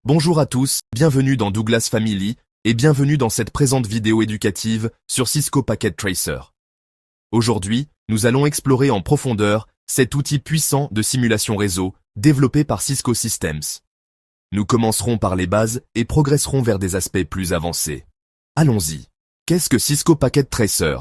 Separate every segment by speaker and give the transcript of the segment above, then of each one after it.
Speaker 1: Bonjour à tous, bienvenue dans Douglas Family et bienvenue dans cette présente vidéo éducative sur Cisco Packet Tracer. Aujourd'hui, nous allons explorer en profondeur cet outil puissant de simulation réseau développé par Cisco Systems. Nous commencerons par les bases et progresserons vers des aspects plus avancés. Allons-y. Qu'est-ce que Cisco Packet Tracer?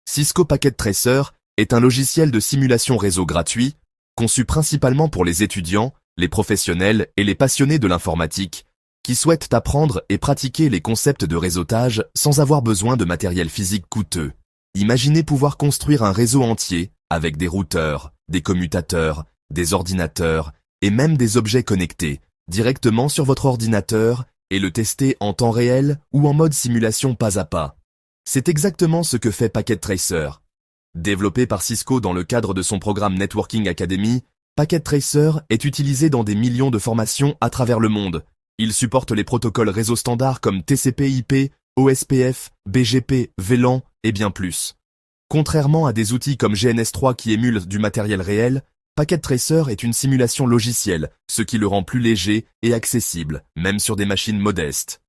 Speaker 1: Cisco Packet Tracer est un logiciel de simulation réseau gratuit, conçu principalement pour les étudiants, les professionnels et les passionnés de l'informatique, qui souhaitent apprendre et pratiquer les concepts de réseautage sans avoir besoin de matériel physique coûteux. Imaginez pouvoir construire un réseau entier avec des routeurs, des commutateurs, des ordinateurs et même des objets connectés directement sur votre ordinateur et le tester en temps réel ou en mode simulation pas à pas. C'est exactement ce que fait Packet Tracer. Développé par Cisco dans le cadre de son programme Networking Academy, Packet Tracer est utilisé dans des millions de formations à travers le monde. Il supporte les protocoles réseau standards comme TCP/IP, OSPF, BGP, VLAN et bien plus. Contrairement à des outils comme GNS3 qui émulent du matériel réel, Packet Tracer est une simulation logicielle, ce qui le rend plus léger et accessible, même sur des machines modestes.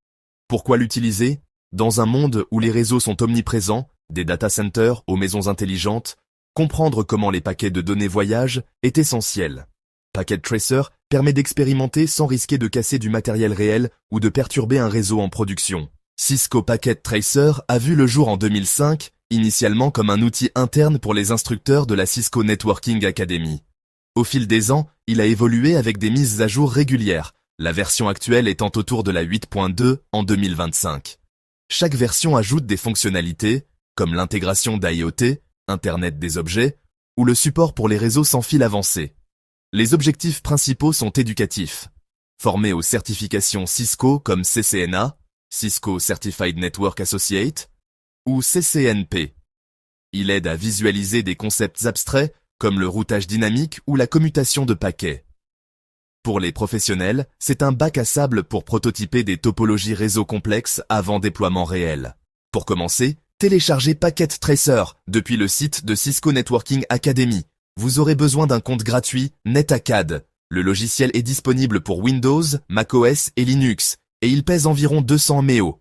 Speaker 1: Pourquoi l'utiliser? Dans un monde où les réseaux sont omniprésents, des data centers aux maisons intelligentes, comprendre comment les paquets de données voyagent est essentiel. Packet Tracer permet d'expérimenter sans risquer de casser du matériel réel ou de perturber un réseau en production. Cisco Packet Tracer a vu le jour en 2005, initialement comme un outil interne pour les instructeurs de la Cisco Networking Academy. Au fil des ans, il a évolué avec des mises à jour régulières, la version actuelle étant autour de la 8.2 en 2025. Chaque version ajoute des fonctionnalités, comme l'intégration d'IoT, Internet des objets, ou le support pour les réseaux sans fil avancé. Les objectifs principaux sont éducatifs. Formés aux certifications Cisco comme CCNA, Cisco Certified Network Associate, ou CCNP. Il aide à visualiser des concepts abstraits comme le routage dynamique ou la commutation de paquets. Pour les professionnels, c'est un bac à sable pour prototyper des topologies réseau complexes avant déploiement réel. Pour commencer, téléchargez Packet Tracer depuis le site de Cisco Networking Academy. Vous aurez besoin d'un compte gratuit NetAcad. Le logiciel est disponible pour Windows, macOS et Linux, et il pèse environ 200 MO.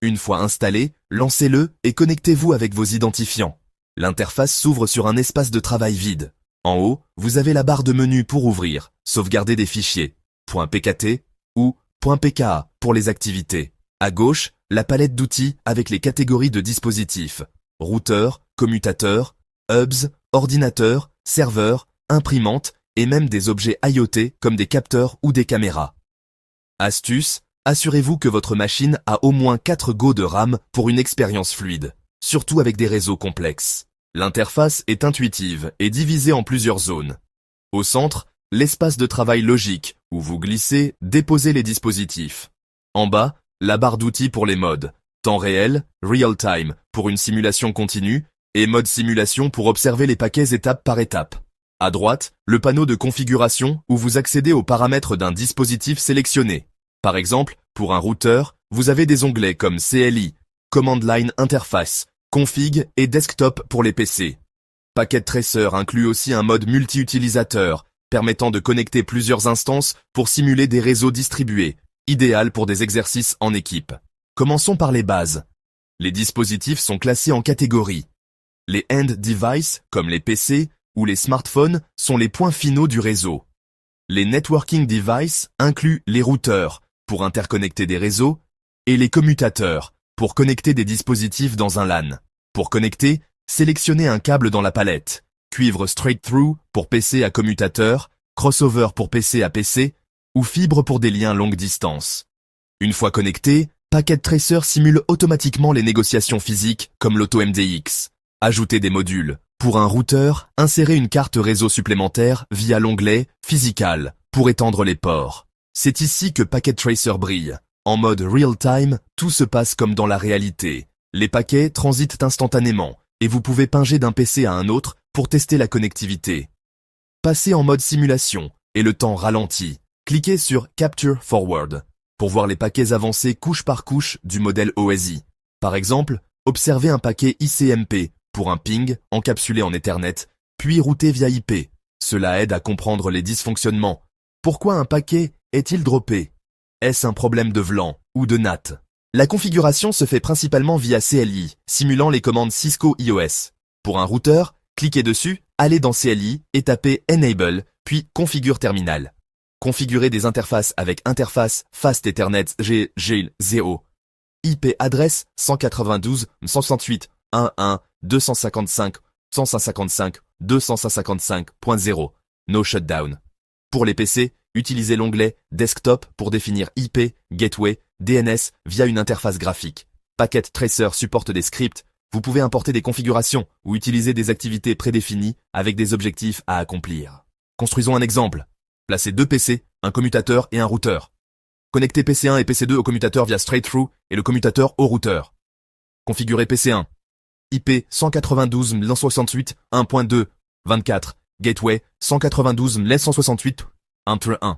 Speaker 1: Une fois installé, lancez-le et connectez-vous avec vos identifiants. L'interface s'ouvre sur un espace de travail vide. En haut, vous avez la barre de menu pour ouvrir, sauvegarder des fichiers, .pkt ou .pka pour les activités. À gauche, la palette d'outils avec les catégories de dispositifs, routeurs, commutateurs, hubs, ordinateurs, serveurs, imprimantes et même des objets IoT comme des capteurs ou des caméras. Astuce, assurez-vous que votre machine a au moins 4 Go de RAM pour une expérience fluide, surtout avec des réseaux complexes. L'interface est intuitive et divisée en plusieurs zones. Au centre, l'espace de travail logique où vous glissez, déposez les dispositifs. En bas, la barre d'outils pour les modes, temps réel, real time pour une simulation continue et mode simulation pour observer les paquets étape par étape. À droite, le panneau de configuration où vous accédez aux paramètres d'un dispositif sélectionné. Par exemple, pour un routeur, vous avez des onglets comme CLI, Command Line Interface, Config et Desktop pour les PC. Packet Tracer inclut aussi un mode multi-utilisateur, permettant de connecter plusieurs instances pour simuler des réseaux distribués, idéal pour des exercices en équipe. Commençons par les bases. Les dispositifs sont classés en catégories. Les end devices, comme les PC ou les smartphones, sont les points finaux du réseau. Les networking devices incluent les routeurs, pour interconnecter des réseaux, et les commutateurs, pour connecter des dispositifs dans un LAN. Pour connecter, sélectionnez un câble dans la palette. Cuivre straight through pour PC à commutateur, crossover pour PC à PC, ou fibre pour des liens longue distance. Une fois connecté, Packet Tracer simule automatiquement les négociations physiques comme l'auto-MDX. Ajoutez des modules. Pour un routeur, insérez une carte réseau supplémentaire via l'onglet Physical pour étendre les ports. C'est ici que Packet Tracer brille. En mode real-time, tout se passe comme dans la réalité. Les paquets transitent instantanément et vous pouvez pinger d'un PC à un autre pour tester la connectivité. Passez en mode simulation et le temps ralentit. Cliquez sur Capture Forward pour voir les paquets avancés couche par couche du modèle OSI. Par exemple, observez un paquet ICMP pour un ping encapsulé en Ethernet, puis routé via IP. Cela aide à comprendre les dysfonctionnements. Pourquoi un paquet est-il droppé? Est-ce un problème de VLAN ou de NAT? La configuration se fait principalement via CLI, simulant les commandes Cisco iOS. Pour un routeur, cliquez dessus, allez dans CLI et tapez Enable, puis Configure terminal. Configurer des interfaces avec interface Fast Ethernet G0. IP adresse 192.168.1.1.255.255.0. No shutdown. Pour les PC, utilisez l'onglet Desktop pour définir IP, Gateway, DNS via une interface graphique. Packet Tracer supporte des scripts. Vous pouvez importer des configurations ou utiliser des activités prédéfinies avec des objectifs à accomplir. Construisons un exemple. Placez deux PC, un commutateur et un routeur. Connectez PC1 et PC2 au commutateur via straight-through et le commutateur au routeur. Configurez PC1. IP 192.168.1.2.24. Gateway 192.168.1.1.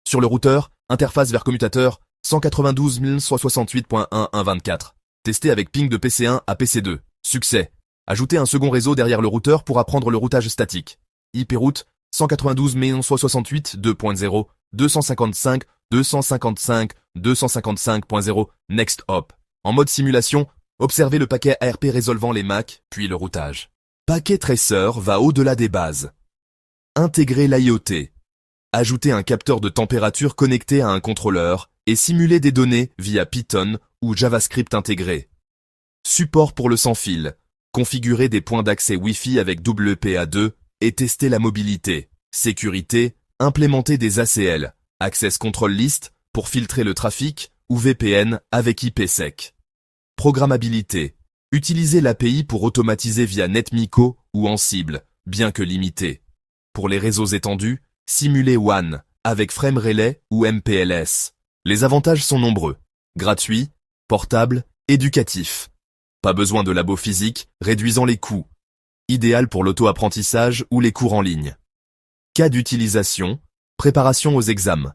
Speaker 1: Sur le routeur, interface vers commutateur 192.168.1.1.24. Testez avec ping de PC1 à PC2. Succès. Ajoutez un second réseau derrière le routeur pour apprendre le routage statique. IP route 192.168.2.0, 255, 255, 255.0, next hop. En mode simulation, observez le paquet ARP résolvant les MAC, puis le routage. Packet Tracer va au-delà des bases. Intégrer l'IoT. Ajouter un capteur de température connecté à un contrôleur et simuler des données via Python ou JavaScript intégré. Support pour le sans-fil. Configurer des points d'accès Wi-Fi avec WPA2 et tester la mobilité. Sécurité. Implémenter des ACL, Access Control List, pour filtrer le trafic, ou VPN avec IPsec. Programmabilité. Utiliser l'API pour automatiser via NetMiko ou en cible, bien que limité. Pour les réseaux étendus, simuler WAN, avec Frame Relay ou MPLS. Les avantages sont nombreux. Gratuit, portable, éducatif. Pas besoin de labo physique, réduisant les coûts. Idéal pour l'auto-apprentissage ou les cours en ligne. Cas d'utilisation, préparation aux examens.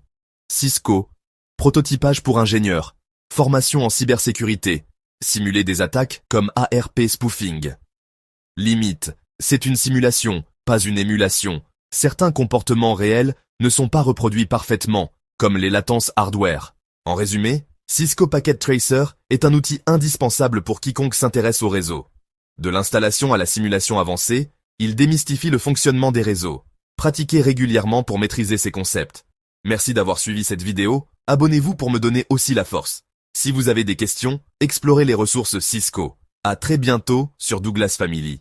Speaker 1: Cisco, prototypage pour ingénieurs, formation en cybersécurité, simuler des attaques comme ARP spoofing. Limite, c'est une simulation, pas une émulation. Certains comportements réels ne sont pas reproduits parfaitement, comme les latences hardware. En résumé, Cisco Packet Tracer est un outil indispensable pour quiconque s'intéresse au réseau. De l'installation à la simulation avancée, il démystifie le fonctionnement des réseaux. Pratiquez régulièrement pour maîtriser ces concepts. Merci d'avoir suivi cette vidéo, abonnez-vous pour me donner aussi la force. Si vous avez des questions, explorez les ressources Cisco. À très bientôt sur Douglas Family.